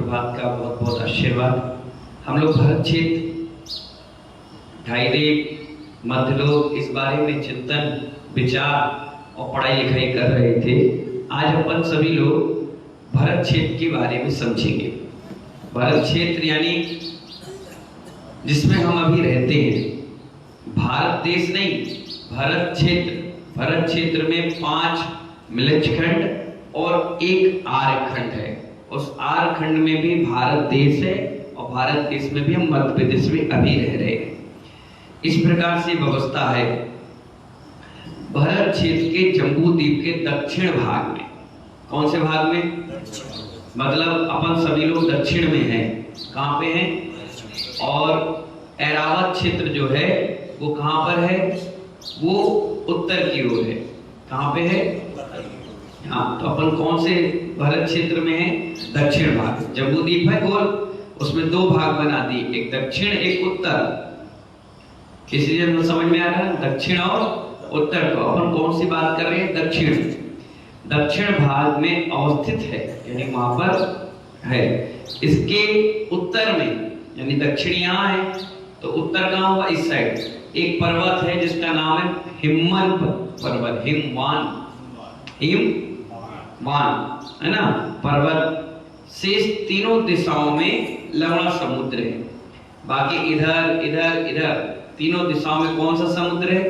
प्रभात का बहुत बहुत आशीर्वाद। हम लोग भरत क्षेत्र ढाईदेव मध्य लोग इस बारे में चिंतन विचार और पढ़ाई लिखाई कर रहे थे। आज अपन सभी लोग भरत क्षेत्र के बारे में समझेंगे। भरत क्षेत्र यानी जिसमें हम अभी रहते हैं, भारत देश नहीं, भरत क्षेत्र। भरत क्षेत्र में 5 मिलजखंड और 1 आर्यखंड है। उस आर्यखंड में भी भारत देश है और भारत देश में भी हम मध्य प्रदेश में अभी रह रहे हैं। इस प्रकार से व्यवस्था है। भरत क्षेत्र के जम्बू द्वीप के दक्षिण भाग में, कौन से भाग में, मतलब अपन सभी लोग दक्षिण में हैं। कहाँ पे हैं? और ऐरावत क्षेत्र जो है वो कहाँ पर है? वो उत्तर की ओर है। कहाँ पे है? हाँ, तो अपन कौन से भरत क्षेत्र में है? दक्षिण भाग। जम्बू द्वीप है गोल, उसमें 2 भाग बना दिए, एक दक्षिण एक उत्तर। किसी जन समझ में आ रहा है? दक्षिण और उत्तर। तो अपन कौन सी बात कर रहे हैं? दक्षिण। दक्षिण भाग में अवस्थित है, यानी वहां पर है। इसके उत्तर में, यानी दक्षिण यहाँ है तो उत्तर कहाँ हुआ? इस साइड एक पर्वत है जिसका नाम है हिमवन पर्वत, हिमवान है ना पर्वत। शेष तीनों दिशाओं में लवण समुद्र है। बाकी इधर इधर इधर तीनों दिशाओं में कौन सा समुद्र है?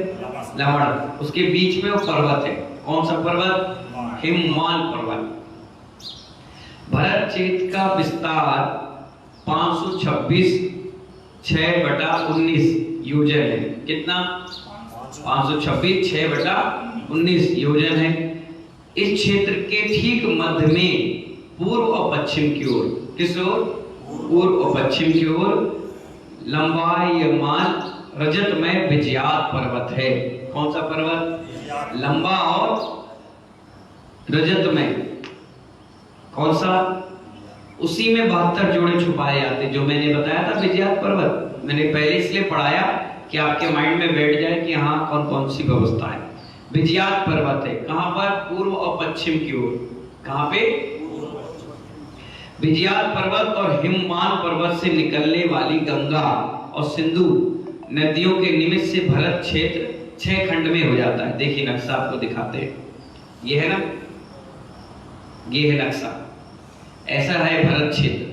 लवण। उसके बीच में वो पर्वत है। कौन सा पर्वत? हिमवान पर्वत। भरत क्षेत्र का विस्तार 526 6/19 योजन है। कितना? 526 6/19 योजन है। इस क्षेत्र के ठीक मध्य में पूर्व और पश्चिम की ओर, किस ओर? पूर्व और पश्चिम की ओर लंबायमान रजतमय विजयात पर्वत है। कौन सा पर्वत? लंबा और रजतमय। कौन सा? उसी में 72 जोड़े छुपाए जाते, जो मैंने बताया था विजयात पर्वत। मैंने पहले इसलिए पढ़ाया कि आपके माइंड में बैठ जाए कि हाँ कौन कौन सी व्यवस्था है। विजयात पर्वत है। कहां पर? पूर्व और पश्चिम की ओर। कहां पे? विजयात पर्वत और हिमवान पर्वत से निकलने वाली गंगा और सिंधु नदियों के निमित्त से भरत क्षेत्र 6 खंड में हो जाता है। देखिए नक्शा आपको दिखाते हैं। ये है ना, ये है नक्शा। ऐसा है भरत क्षेत्र।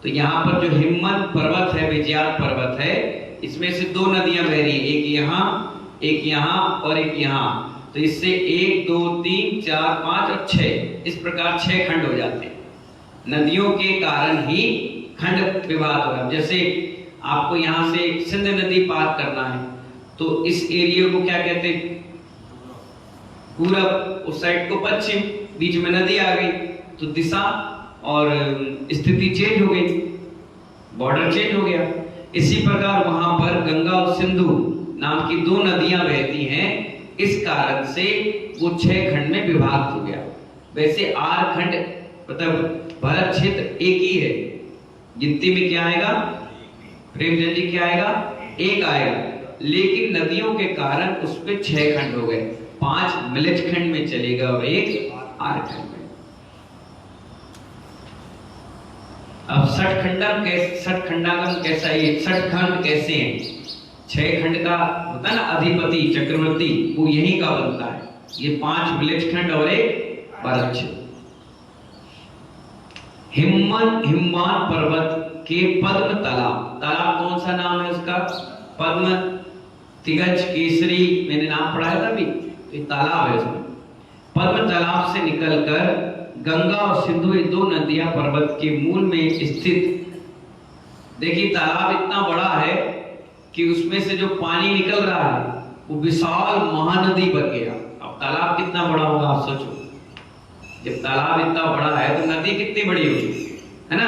तो यहाँ पर जो हिमवन पर्वत है, विजयात पर्वत है, इसमें से 2 नदियां बह रही है, एक यहाँ और एक यहाँ। तो इससे 1 2 3 4 5 और 6, इस प्रकार 6 खंड हो जाते हैं। नदियों के कारण ही खंड विभाग हो रहा है। जैसे आपको यहाँ से सिंध नदी पार करना है तो इस एरिया को क्या कहते हैं? पूरब, उस साइड को पश्चिम, बीच में नदी आ गई तो दिशा और स्थिति चेंज हो गई, बॉर्डर चेंज हो गया। इसी प्रकार वहां पर गंगा और सिंधु नाम की 2 नदियां बहती हैं। इस कारण से वो 6 खंड में विभाजित हो गया। वैसे 8 खंड मतलब भरत क्षेत्र एक ही है। गिनती में क्या आएगा? प्रेमचंद जी क्या आएगा? 1 आएगा। लेकिन नदियों के कारण उस पे 6 खंड हो गए। 5 मिलजखंड में चलेगा और 1 आर्यखंड में। अब षटखंडागम कैसा है? 6 खंड कैसे हैं? 6 खंड का होता है ना अधिपति चक्रवर्ती, वो यही का बनता है। ये 5 मिलजखंड और 1 भरत क्षेत्र। हिमवान पर्वत के पद्म तालाब, तालाब कौन सा नाम है उसका? पद्म, तिगज, केसरी, मैंने नाम पढ़ाया था अभी। ये तालाब है उसमें। पद्म तालाब से निकलकर गंगा और सिंधु, ये 2 नदियां पर्वत के मूल में स्थित। देखिए तालाब इतना बड़ा है कि उसमें से जो पानी निकल रहा है वो विशाल महानदी बन गया। अब तालाब कितना बड़ा होगा आप सोचो। जब तालाब इतना बड़ा है तो नदी कितनी बड़ी होगी, है ना?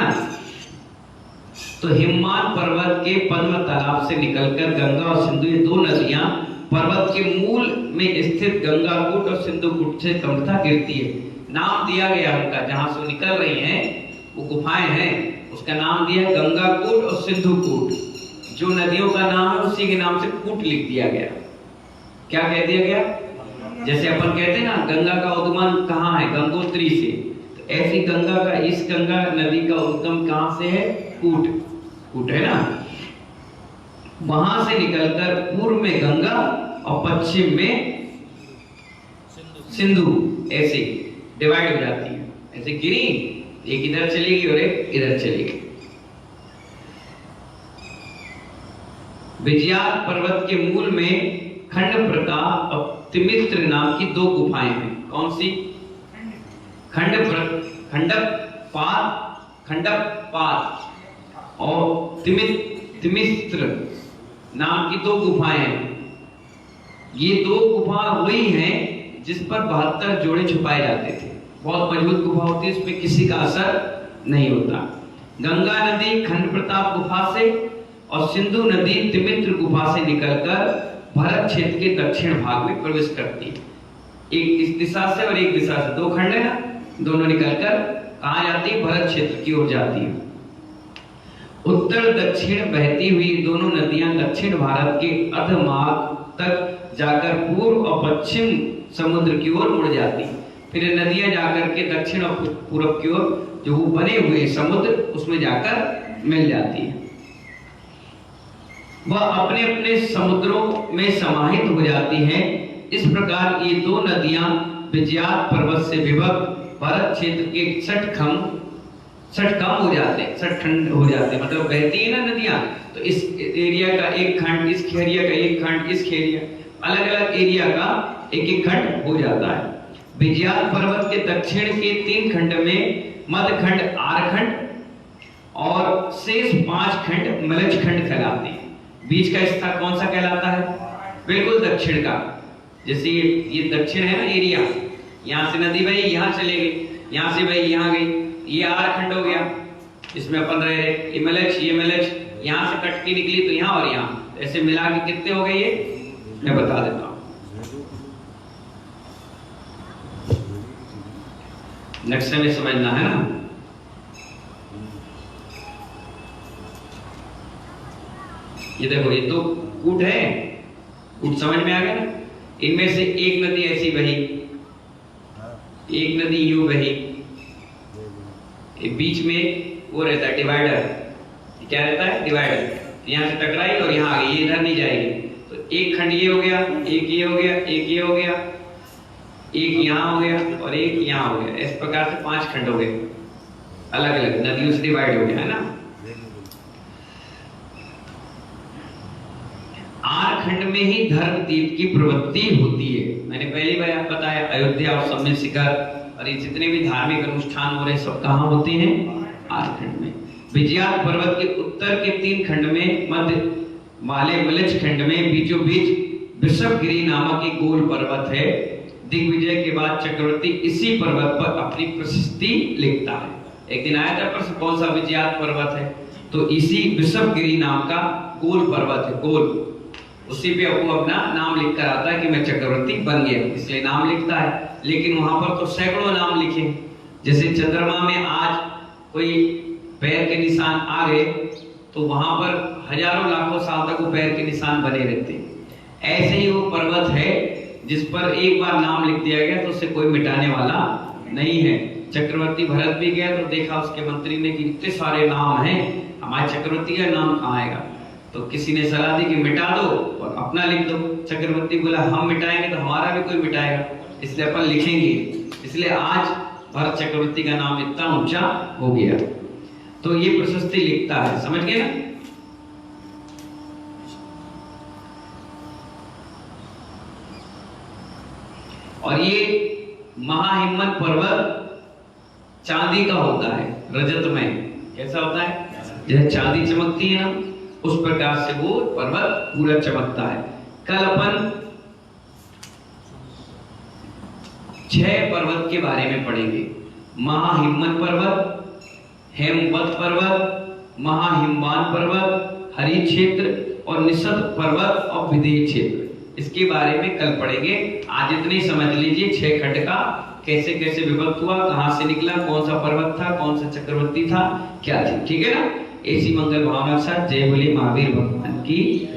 तो हिमवान पर्वत के पद्म तालाब से निकलकर गंगा और सिंधु, ये 2 नदियां पर्वत के मूल में स्थित गंगाकूट और सिंधुकूट से क्रमशः गिरती है। नाम दिया गया उनका, जहां से निकल रही हैं वो गुफाएं हैं, उसका नाम दिया गंगाकूट और सिंधुकूट। जो नदियों का नाम है उसी के नाम से कूट लिख दिया गया। क्या कह दिया गया? जैसे अपन कहते हैं ना गंगा का उद्गम कहाँ है? गंगोत्री से। ऐसी गंगा का, इस गंगा नदी का उद्गम कहां से है? कूट, कूट है ना, वहां से निकलकर पूर्व में गंगा और पश्चिम में सिंधु ऐसे डिवाइड हो जाती है। ऐसे गिरी, एक इधर चलेगी और एक इधर चलेगी। विजयात पर्वत के मूल में खंड प्रताप और तिमित्र नाम की दो गुफाएं हैं। कौन सी? खंडपात और तिमित्र नाम की दो गुफाएं हैं। ये दो गुफा वही हैं जिस पर 72 जोड़े छुपाए जाते थे। बहुत मजबूत गुफा होती है, इसमें किसी का असर नहीं होता। गंगा नदी खंड प्रताप गुफा से और सिंधु नदी तिमित्र गुफा से निकलकर भारत क्षेत्र के दक्षिण भाग में प्रवेश करती है। एक इस दिशा से और एक दिशा से, दो खंड है ना, दोनों निकलकर कहां जाती है? भरत क्षेत्र की ओर जाती है। उत्तर दक्षिण बहती हुई दोनों नदियां दक्षिण भारत के अधमार्ग तक जाकर पूर्व और पश्चिम समुद्र की ओर मुड़ जाती है। फिर ये नदियां जाकर के दक्षिण और पूर्व की ओर जो वो बने हुए समुद्र उसमें जाकर मिल जाती है। वह अपने अपने समुद्रों में समाहित हो जाती हैं। इस प्रकार ये दो नदियां विजयात पर्वत से विभक्त भारत क्षेत्र के 60 खंड हो जाते हैं, 60 खंड हो जाते हैं। मतलब बहती है ना नदियां, तो इस एरिया का एक खंड, इस खेरिया का एक खंड, इस खेरिया, अलग अलग एरिया का एक एक खंड हो जाता है। विजयात पर्वत के दक्षिण के 3 खंड में मध्य खंड, आर्खंड और शेष 5 खंड मलज खंड कहलाते हैं। बीच का हिस्सा कौन सा कहलाता है? बिल्कुल दक्षिण का। जैसे ये दक्षिण है ना एरिया, यहाँ से नदी बही यहाँ चले गई, यहाँ से बही यहाँ गई, ये आर्खंड हो गया, इसमें अपन रह रहे। ये मलज यहाँ से कट के निकली तो यहाँ और यहाँ, ऐसे मिला के कितने हो गए ये मैं बता देता हूँ। नक्शे में समझना है ना। ये देखो, ये तो कूट है, कूट समझ में आ गया ना। इनमें से एक नदी ऐसी बही, एक नदी यूं बही, बीच में वो रहता है डिवाइडर। क्या रहता है? डिवाइडर। यहाँ से टकराई और यहाँ आ गई, ये इधर नहीं जाएगी। तो एक खंड ये हो गया, एक ये हो गया, एक ये हो गया, एक यहाँ हो गया और एक यहाँ हो गया। इस प्रकार से 5 खंड हो गए, अलग अलग नदियों से डिवाइड हो गया है ना। आर्खंड में ही धर्म तीर्थ की प्रवृत्ति होती है। मैंने पहली बार बताया, अयोध्या और सम्मेद शिखर और ये जितने भी धार्मिक अनुष्ठान हो रहे सब कहाँ होते हैं? आर्खंड में। विजयात पर्वत के उत्तर के 3 खंड में, मध्य वाले मलज खंड में बीचों बीच वृषभगिरी नामक एक गोल पर्वत है। दिग्विजय के बाद चक्रवर्ती इसी पर्वत पर अपनी प्रशस्ति लिखता है। एक दिन आया था प्रश्न, कौन सा विजयात पर्वत है? तो इसी वृषभगिरी नाम का गोल पर्वत है, गोल, उसी पे वो अपना नाम लिख कर आता है कि मैं चक्रवर्ती बन गया, इसलिए नाम लिखता है। लेकिन वहां पर तो सैकड़ों नाम लिखे। जैसे चंद्रमा में आज कोई पैर के निशान आ गए तो वहां पर हजारों लाखों साल तक वो पैर के निशान बने रहते हैं। ऐसे ही वो पर्वत है जिस पर एक बार नाम लिख दिया गया तो उसे कोई मिटाने वाला नहीं है। चक्रवर्ती भरत भी गया तो देखा उसके मंत्री ने कि इतने सारे नाम हैं, हमारे चक्रवर्ती का नाम कहाँ आएगा? तो किसी ने सलाह दी कि मिटा दो और अपना लिख दो। चक्रवर्ती बोला हम मिटाएंगे तो हमारा भी कोई मिटाएगा, इसलिए अपन लिखेंगे। इसलिए आज भरत चक्रवर्ती का नाम इतना ऊंचा हो गया। तो ये प्रशस्ति लिखता है, समझ गए ना। और ये महाहिम्मत पर्वत चांदी का होता है, रजतमय। कैसा होता है? जैसे चांदी चमकती है ना, उस प्रकार से वो पर्वत पूरा चमकता है। कल अपन 6 पर्वत के बारे में पढ़ेंगे। महाहिम्मत पर्वत, हेमवत पर्वत, महाहिमवान पर्वत, हरि क्षेत्र और निषद पर्वत और विदेह क्षेत्र। इसके बारे में कल पढ़ेंगे। आज इतने ही समझ लीजिए 6 खंड का कैसे कैसे विभक्त हुआ, कहां से निकला, कौन सा पर्वत था, कौन सा चक्रवर्ती था, क्या थी। ठीक है ना। ऐसी मंगल भावना के साथ जय बोले महावीर भगवान की।